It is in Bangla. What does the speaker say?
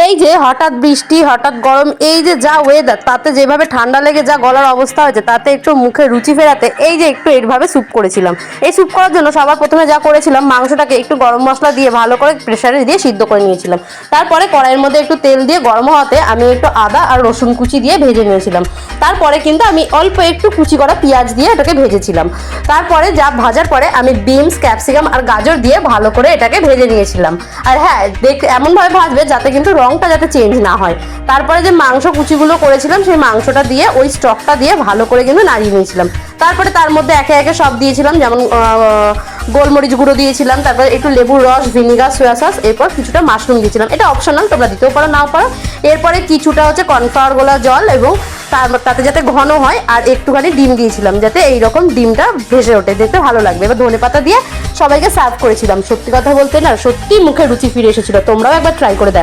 এই যে হঠাৎ বৃষ্টি হঠাৎ গরম, এই যে যা ওয়েদার, তাতে যেভাবে ঠান্ডা লেগে যা গলার অবস্থা হয়েছে, তাতে একটু মুখে রুচি ফেরাতে এই যে একটু এইভাবে স্যুপ করেছিলাম। এই স্যুপ করার জন্য সবার প্রথমে যা করেছিলাম, মাংসটাকে একটু গরম মশলা দিয়ে ভালো করে প্রেসারে দিয়ে সিদ্ধ করে নিয়েছিলাম। তারপরে কড়াইয়ের মধ্যে একটু তেল দিয়ে গরম হওয়াতে আমি একটু আদা আর রসুন কুচি দিয়ে ভেজে নিয়েছিলাম। তারপরে কিন্তু আমি অল্প একটু কুচি করা পেঁয়াজ দিয়ে এটাকে ভেজেছিলাম। তারপরে যা ভাজার পরে আমি বিনস, ক্যাপসিকাম আর গাজর দিয়ে ভালো করে এটাকে ভেজে নিয়েছিলাম। আর হ্যাঁ, এমনভাবে ভাজবে যাতে কিন্তু রংটা যাতে চেঞ্জ না হয়। তারপরে যে মাংস কুচিগুলো করেছিলাম, সেই মাংসটা দিয়ে ওই স্টকটা দিয়ে ভালো করে কিন্তু নাড়িয়ে নিয়েছিলাম। তারপরে তার মধ্যে একে একে সব দিয়েছিলাম, যেমন গোলমরিচ গুঁড়ো দিয়েছিলাম, তারপরে একটু লেবুর রস, ভিনিগার, সোয়া সস, এরপর কিছুটা মাশরুম দিয়েছিলাম। এটা অপশনাল, তোমরা দিতেও পারো নাও পারো। এরপরে কিছুটা হচ্ছে কর্নফ্লাওয়ার গোলা জল, এবং তাতে যাতে ঘন হয়, আর একটুখানি ডিম দিয়েছিলাম যাতে এইরকম ডিমটা ভেসে ওঠে, দেখতে ভালো লাগবে। এবার ধনেপাতা দিয়ে সবাইকে সার্ভ করেছিলাম। সত্যি কথা বলতে না, সত্যি মুখে রুচি ফিরে এসেছিল। তোমরাও একবার ট্রাই করে দেখো।